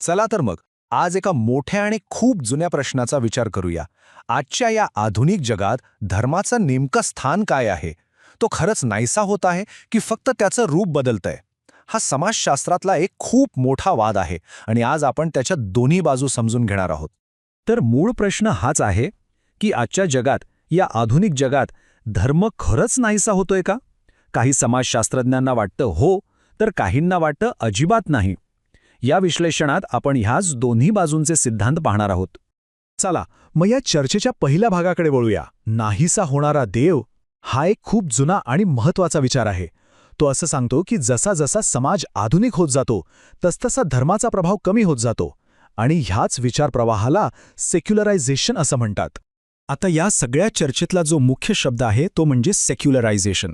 चला तर मग आज एका मोठ्या आणि खूप जुन्या प्रश्नाचा विचार करूया. आजच्या या आधुनिक जगात धर्माचं नेमकं स्थान काय आहे? तो खरंच नाहीसा होत आहे की फक्त त्याचं रूप बदलतंय? हा समाजशास्त्रातला एक खूप मोठा वाद आहे आणि आज आपण त्याच्या दोन्ही बाजू समजून घेणार आहोत. तर मूळ प्रश्न हाच आहे की आजच्या जगात, या आधुनिक जगात धर्म खरंच नाहीसा होतोय का? काही समाजशास्त्रज्ञांना वाटतं हो, तर काहींना वाटतं अजिबात नाही. या विश्लेषणात आपण ह्याच दोन्ही बाजूंचे सिद्धांत पाहणार आहोत. चला मग या चर्चेच्या पहिल्या भागाकडे वळूया. नाहीसा होणारा देव हा एक खूप जुना आणि महत्त्वाचा विचार आहे. तो असं सांगतो की जसा जसा समाज आधुनिक होत जातो तसतसा धर्माचा प्रभाव कमी होत जातो आणि ह्याच विचारप्रवाहाला सेक्युलरायझेशन असं म्हणतात. आता या सगळ्या चर्चेतला जो मुख्य शब्द आहे तो म्हणजे सेक्युलरायझेशन.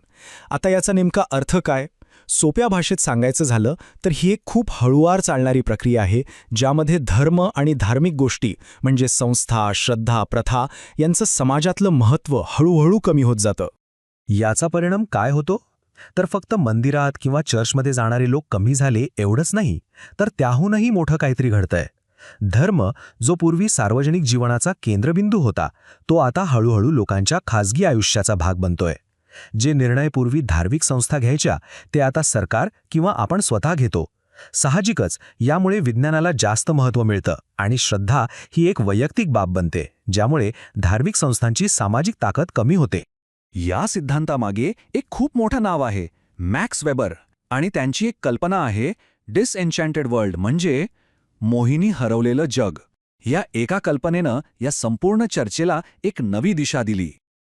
आता याचा नेमका अर्थ काय? सोप्या भाषेत सांगायचं झालं तर ही एक खूप हळूवार चालणारी प्रक्रिया आहे, ज्यामध्ये धर्म आणि धार्मिक गोष्टी म्हणजे संस्था, श्रद्धा, प्रथा यांचं समाजातलं महत्त्व हळूहळू कमी होत जातं. याचा परिणाम काय होतो? तर फक्त मंदिरात किंवा चर्चमध्ये जाणारे लोक कमी झाले एवढंच नाही, तर त्याहूनही मोठं काहीतरी घडतंय. धर्म, जो पूर्वी सार्वजनिक जीवनाचा केंद्रबिंदू होता, तो आता हळूहळू लोकांच्या खाजगी आयुष्याचा भाग बनतोय. जे निर्णय पूर्वी धार्मिक संस्था घ्यायच्या ते आता सरकार किंवा आपण स्वतः घेतो. साहजिकच यामुळे विज्ञानाला जास्त महत्त्व मिळतं आणि श्रद्धा ही एक वैयक्तिक बाब बनते, ज्यामुळे धार्मिक संस्थांची सामाजिक ताकद कमी होते. या सिद्धांतामागे एक खूप मोठं नाव आहे, मॅक्स वेबर, आणि त्यांची एक कल्पना आहे डिसएन्चॅन्टेड वर्ल्ड, म्हणजे मोहिनी हरवलेलं जग. या एका कल्पनेनं या संपूर्ण चर्चेला एक नवी दिशा दिली.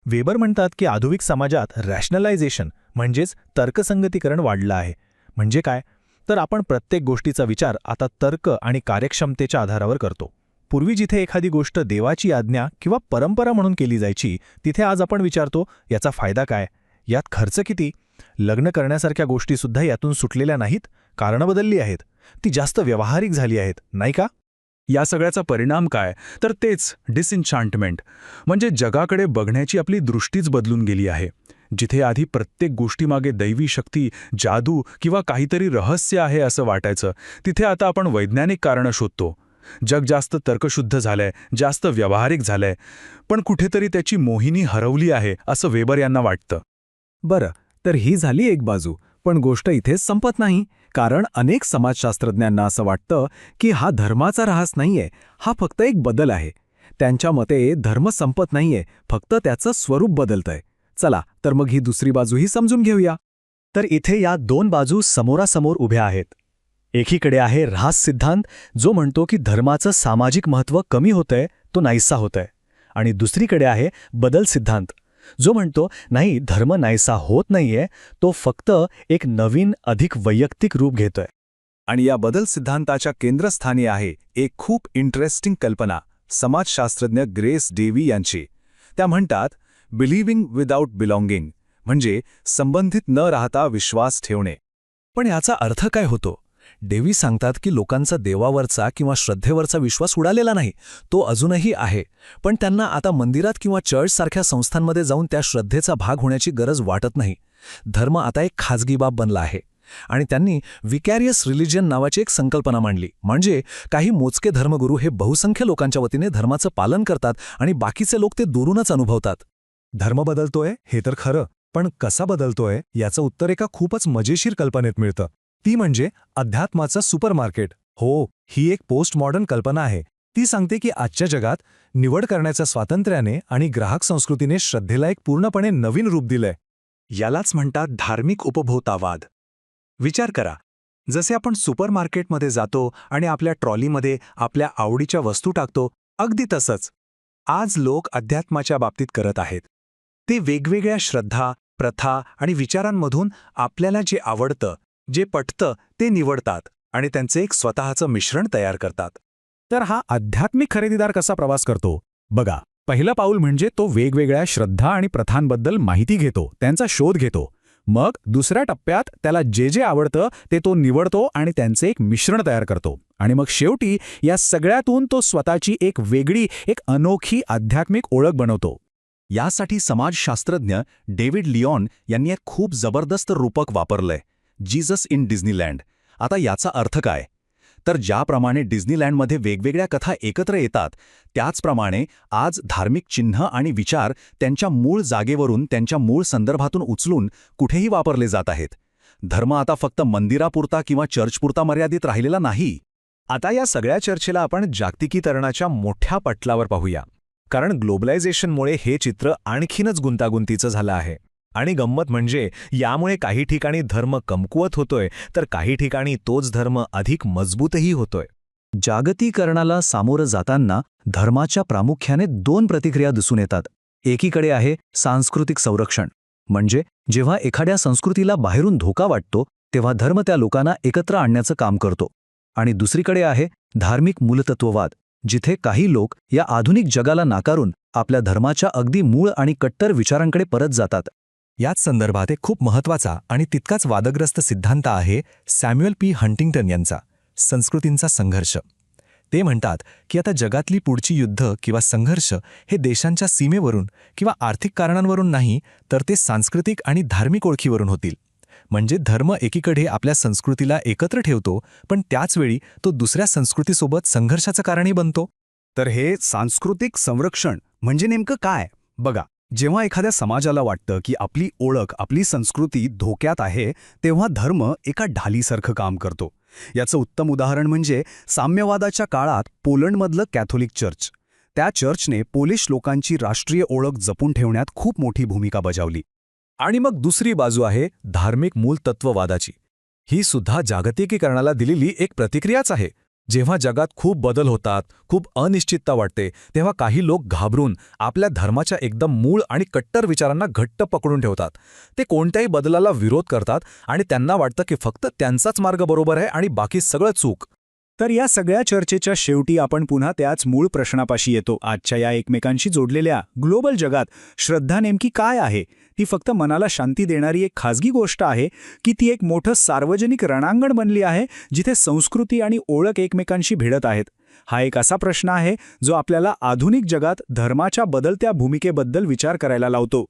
वेबर म्हणतात की आधुनिक समाजात रॅशनलायझेशन म्हणजेच तर्कसंगतीकरण वाढलं आहे. म्हणजे काय? तर आपण प्रत्येक गोष्टीचा विचार आता तर्क आणि कार्यक्षमतेच्या आधारावर करतो. पूर्वी जिथे एखादी गोष्ट देवाची आज्ञा किंवा परंपरा म्हणून केली जायची, तिथे आज आपण विचारतो याचा फायदा काय, यात खर्च किती. लग्न करण्यासारख्या गोष्टीसुद्धा यातून सुटलेल्या नाहीत, कारणं बदलली आहेत, ती जास्त व्यावहारिक झाली आहेत, नाही का? या सगळ्याचा परिणाम काय? तर तेच डिसएन्चॅन्टमेंट, म्हणजे जगाकडे बघण्याची आपली दृष्टीच बदलून गेली आहे. जिथे आधी प्रत्येक गोष्टीमागे दैवी शक्ती, जादू किंवा काहीतरी रहस्य आहे असं वाटायचं, तिथे आता आपण वैज्ञानिक कारणं शोधतो. जग जास्त तर्कशुद्ध झालंय, जास्त व्यावहारिक झालंय, पण कुठेतरी त्याची मोहिनी हरवली आहे असं वेबर यांना वाटतं. बरं, तर ही झाली एक बाजू. पण गोष्ट इथेच संपत नाही, कारण अनेक समाजशास्त्रज्ञांना असं वाटतं की हा धर्माचा ऱ्हास नाहीये, हा फक्त एक बदल आहे. त्यांच्या मते धर्म संपत नाहीये, फक्त त्याचं स्वरूप बदलतंय. चला तर मग ही दुसरी बाजूही समजून घेऊया. तर इथे या दोन बाजू समोरासमोर उभ्या आहेत. एकीकडे आहे ऱ्हास सिद्धांत, जो म्हणतो की धर्माचं सामाजिक महत्त्व कमी होतंय, तो नाहीसा होतंय. आणि दुसरीकडे आहे बदल सिद्धांत, जो म्हणतो नाही, धर्म नाहीसा होत नाहीये, तो फक्त एक नवीन अधिक वैयक्तिक रूप घेतोय. आणि या बदल सिद्धांताच्या केंद्रस्थानी आहे एक खूप इंटरेस्टिंग कल्पना, समाजशास्त्रज्ञ ग्रेस डेवी यांची. त्या म्हणतात बिलिव्हिंग विदाऊट बिलॉंगिंग, म्हणजे संबंधित न राहता विश्वास ठेवणे. पण याचा अर्थ काय होतो? डेवी सांगतात की लोकांचा देवावरचा किंवा श्रद्धेवरचा विश्वास उडालेला नाही, तो अजूनही आहे. पण त्यांना आता मंदिरात किंवा चर्चसारख्या संस्थांमध्ये जाऊन त्या श्रद्धेचा भाग होण्याची गरज वाटत नाही. धर्म आता एक खाजगी बाब बनला आहे. आणि त्यांनी विकॅरियस रिलिजन नावाची एक संकल्पना मांडली, म्हणजे काही मोजके धर्मगुरू हे बहुसंख्य लोकांच्या वतीने धर्माचं पालन करतात आणि बाकीचे लोक ते दुरूनच अनुभवतात. धर्म बदलतोय हे तर खरं, पण कसा बदलतोय याचं उत्तर एका खूपच मजेशीर कल्पनेत मिळतं. ती म्हणजे अध्यात्माचं सुपरमार्केट. हो, ही एक पोस्ट मॉडर्न कल्पना आहे. ती सांगते की आजच्या जगात निवड करण्याच्या स्वातंत्र्याने आणि ग्राहक संस्कृतीने श्रद्धेला एक पूर्णपणे नवीन रूप दिलंय. यालाच म्हणतात धार्मिक उपभोक्तावाद. विचार करा, जसे आपण सुपरमार्केटमध्ये जातो आणि आपल्या ट्रॉलीमध्ये आपल्या आवडीच्या वस्तू टाकतो, अगदी तसंच आज लोक अध्यात्माच्या बाबतीत करत आहेत. ते वेगवेगळ्या श्रद्धा, प्रथा आणि विचारांमधून आपल्याला जे आवडतं, जे पटतं ते निवडतात आणि त्यांचे एक स्वतःचं मिश्रण तयार करतात. तर हा आध्यात्मिक खरेदीदार कसा प्रवास करतो? बघा, पहिलं पाऊल म्हणजे तो वेगवेगळ्या श्रद्धा आणि प्रथांबद्दल माहिती घेतो, त्यांचा शोध घेतो. मग दुसऱ्या टप्प्यात त्याला जे जे आवडतं ते तो निवडतो आणि त्यांचे एक मिश्रण तयार करतो. आणि मग शेवटी या सगळ्यातून तो स्वतःची एक वेगळी, एक अनोखी आध्यात्मिक ओळख बनवतो. यासाठी समाजशास्त्रज्ञ डेव्हिड लिओन यांनी एक खूप जबरदस्त रूपक वापरलंय, जीसस इन डिझनीलँड. आता याचा अर्थ काय? तर ज्याप्रमाणे डिझनीलँडमध्ये वेगवेगळ्या कथा एकत्र येतात, त्याचप्रमाणे आज धार्मिक चिन्ह आणि विचार त्यांच्या मूळ जागेवरून, त्यांच्या मूळ संदर्भातून उचलून कुठेही वापरले जात आहेत. धर्म आता फक्त मंदिरापुरता किंवा चर्चपुरता मर्यादित राहिलेला नाही. आता या सगळ्या चर्चेला आपण जागतिकीकरणाच्या मोठ्या पटलावर पाहूया, कारण ग्लोबलायझेशनमुळे हे चित्र आणखीनच गुंतागुंतीचं झालं आहे. आणि गंमत म्हणजे यामुळे काही ठिकाणी धर्म कमकुवत होतोय, तर काही ठिकाणी तोच धर्म अधिक मजबूतही होतोय. जागतिकीकरणाला सामोरं जाताना धर्माच्या प्रामुख्याने 2 प्रतिक्रिया दिसून येतात. एकीकडे आहे सांस्कृतिक संरक्षण, म्हणजे जेव्हा एखाद्या संस्कृतीला बाहेरून धोका वाटतो तेव्हा धर्म त्या लोकांना एकत्र आणण्याचं काम करतो. आणि दुसरीकडे आहे धार्मिक मूलतत्ववाद, जिथे काही लोक या आधुनिक जगाला नाकारून आपल्या धर्माच्या अगदी मूळ आणि कट्टर विचारांकडे परत जातात. याच संदर्भात एक खूप महत्त्वाचा आणि तितकाच वादग्रस्त सिद्धांत आहे सॅम्युएल पी हंटिंग्टन यांचा, संस्कृतींचा संघर्ष. ते म्हणतात की आता जगातली पुढची युद्ध किंवा संघर्ष हे देशांच्या सीमेवरून किंवा आर्थिक कारणांवरून नाही, तर ते सांस्कृतिक आणि धार्मिक ओळखीवरून होतील. म्हणजे धर्म एकीकडे आपल्या संस्कृतीला एकत्र ठेवतो, पण त्याचवेळी तो दुसऱ्या संस्कृतीसोबत संघर्षाचं कारणही बनतो. तर हे सांस्कृतिक संरक्षण म्हणजे नेमकं काय? बघा, जेव्हा एखाद्या समाजाला वाटतं की आपली ओळख, आपली संस्कृती धोक्यात आहे, तेव्हा धर्म एका ढालीसारखं काम करतो. याचं उत्तम उदाहरण म्हणजे साम्यवादाच्या काळात पोलंडमधलं कॅथोलिक चर्च. त्या चर्चने पोलिश लोकांची राष्ट्रीय ओळख जपून ठेवण्यात खूप मोठी भूमिका बजावली. आणि मग दुसरी बाजू आहे धार्मिक मूलतत्ववादाची. ही सुद्धा जागतिकीकरणाला दिलेली एक प्रतिक्रियाच आहे. जेव्हा जगात खूप बदल होतात, खूप अनिश्चितता वाटते, तेव्हा काही लोक घाबरून आपल्या धर्माच्या एकदम मूळ आणि कट्टर विचारांना घट्ट पकडून ठेवतात. ते कोणत्याही बदलाला विरोध करतात आणि त्यांना वाटतं की फक्त त्यांचाच मार्ग बरोबर आहे आणि बाकी सगळं चूक. तर या सगळ्या चर्चेच्या शेवटी आपण पुन्हा त्याच मूळ प्रश्नापाशी येतो. आजच्या या एकमेकांशी जोडलेल्या ग्लोबल जगात श्रद्धा नेमकी काय आहे? ती फक्त मनाला शांती देणारी एक खाजगी गोष्ट आहे, की ती एक मोठं सार्वजनिक रणांगण बनली आहे, जिथे संस्कृती आणि ओळख एकमेकांशी भिडत आहेत? हा एक असा प्रश्न आहे जो आपल्याला आधुनिक जगात धर्माच्या बदलत्या भूमिकेबद्दल विचार करायला लावतो.